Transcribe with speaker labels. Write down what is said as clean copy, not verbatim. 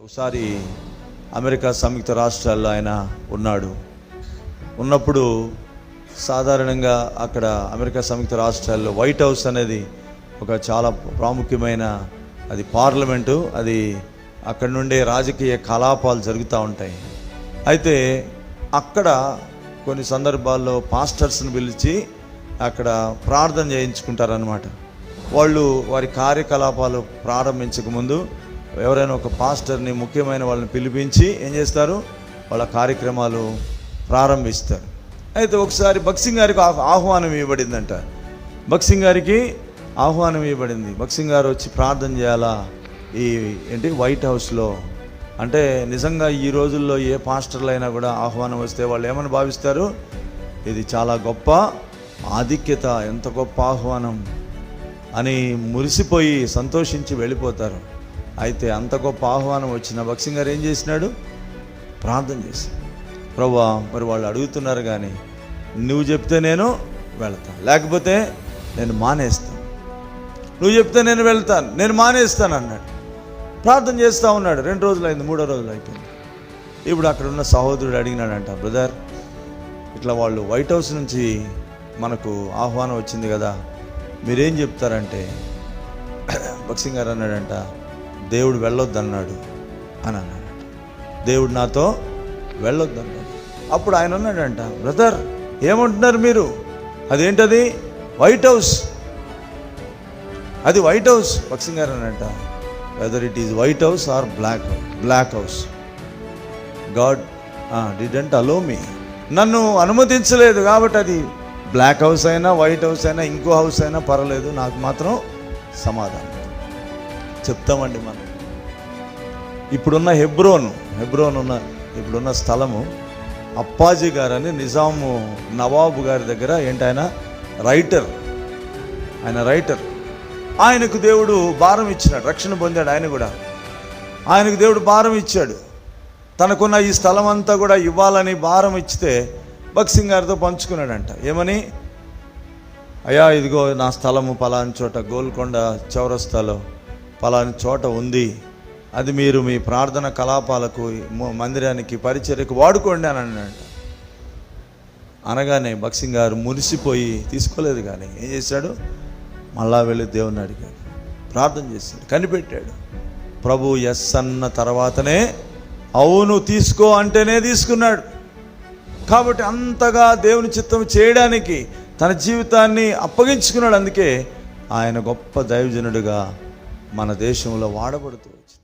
Speaker 1: ఒకసారి అమెరికా సంయుక్త రాష్ట్రాల్లో ఆయన ఉన్నప్పుడు సాధారణంగా అక్కడ అమెరికా సంయుక్త రాష్ట్రాల్లో వైట్ హౌస్ అనేది ఒక చాలా ప్రాముఖ్యమైన అది పార్లమెంటు. అది అక్కడ నుండే రాజకీయ కలాపాలు జరుగుతూ ఉంటాయి. అయితే అక్కడ కొన్ని సందర్భాల్లో పాస్టర్స్ని పిలిచి అక్కడ ప్రార్థన చేయించుకుంటారనమాట. వాళ్ళు వారి కార్యకలాపాలు ప్రారంభించకముందు ఎవరైనా ఒక పాస్టర్ని, ముఖ్యమైన వాళ్ళని పిలిపించి ఏం చేస్తారు, వాళ్ళ కార్యక్రమాలు ప్రారంభిస్తారు. అయితే ఒకసారి భక్సింగ్ గారికి ఆహ్వానం ఇవ్వబడిందంట. భక్సింగ్ గారికి ఆహ్వానం ఇవ్వబడింది. భక్సింగ్ గారు వచ్చి ప్రార్థన చేయాలా వైట్ హౌస్లో. అంటే నిజంగా ఈ రోజుల్లో ఏ పాస్టర్లు అయినా కూడా ఆహ్వానం వస్తే వాళ్ళు ఏమని భావిస్తారు, ఇది చాలా గొప్ప ఆధిక్యత, ఎంత గొప్ప ఆహ్వానం అని మురిసిపోయి సంతోషించి వెళ్ళిపోతారు. అయితే అంత గొప్ప ఆహ్వానం వచ్చిన భక్సింగ్ గారు ఏం చేసినాడు, ప్రార్థన చేశాడు. ప్రభువా, మరి వాళ్ళు అడుగుతున్నారు కానీ నువ్వు చెప్తే నేను వెళ్తాను, లేకపోతే నేను మానేస్తాను. నువ్వు చెప్తే నేను వెళ్తాను, నేను మానేస్తాను అన్నాడు. ప్రార్థన చేస్తూ ఉన్నాడు. 2 రోజులు అయింది, 3వ రోజులు అయిపోయింది. ఇప్పుడు అక్కడ ఉన్న సహోదరుడు అడిగినాడంట, బ్రదర్ ఇట్లా వాళ్ళు వైట్ హౌస్ నుంచి మనకు ఆహ్వానం వచ్చింది కదా, మీరేం చెప్తారంటే భక్సింగ్ గారు అన్నాడంట, దేవుడు వెళ్ళొద్దన్నాడు అని అన్నాడంట. దేవుడు నాతో వెళ్ళొద్దన్నాడు. అప్పుడు ఆయన అన్నాడంట, బ్రదర్ ఏమంటున్నారు మీరు, అదేంటది వైట్ హౌస్, అది వైట్ హౌస్. భక్సింగ్ గారు అన్నాడంట, whether it is white house or black house, god didn't allow me, నన్ను అనుమతించలేదు కాబట్టి అది బ్లాక్ హౌస్ అయినా వైట్ హౌస్ అయినా ఇంకో హౌస్ అయినా పర్వాలేదు, నాకు మాత్రం సమాధానం చెప్తామండి. మనం ఇప్పుడున్న హెబ్రోన్ ఇప్పుడున్న స్థలము అప్పాజీ గారని నిజాము నవాబు గారి దగ్గర ఆయన రైటర్. ఆయనకు దేవుడు భారం ఇచ్చినాడు, రక్షణ పొందాడు. ఆయన కూడా ఆయనకు దేవుడు భారం ఇచ్చాడు. తనకున్న ఈ స్థలం అంతా కూడా ఇవ్వాలని భారం ఇచ్చితే భక్సింగ్ గారితో పంచుకున్నాడంట. ఏమని, అయ్యా ఇదిగో నా స్థలము పలాని చోట గోల్కొండ చౌరస్తాలో పలాని చోట ఉంది, అది మీరు మీ ప్రార్థన కలాపాలకు, మందిరానికి, పరిచర్యకు వాడుకోండి అని అన్నాడంట. అనగానే భక్సింగ్ గారు మురిసిపోయి తీసుకోలేదు. కానీ ఏం చేశాడు, మళ్ళా వెళ్ళి దేవుని అడిగాడు, ప్రార్థన చేశాడు, కనిపెట్టాడు. ప్రభు ఎస్ అన్న తర్వాతనే అవును తీసుకో అంటేనే తీసుకున్నాడు. కాబట్టి అంతగా దేవుని చిత్తం చేయడానికి తన జీవితాన్ని అప్పగించుకున్నాడు. అందుకే ఆయన గొప్ప దైవజనుడిగా మన దేశంలో వాడబడుతూ వచ్చింది.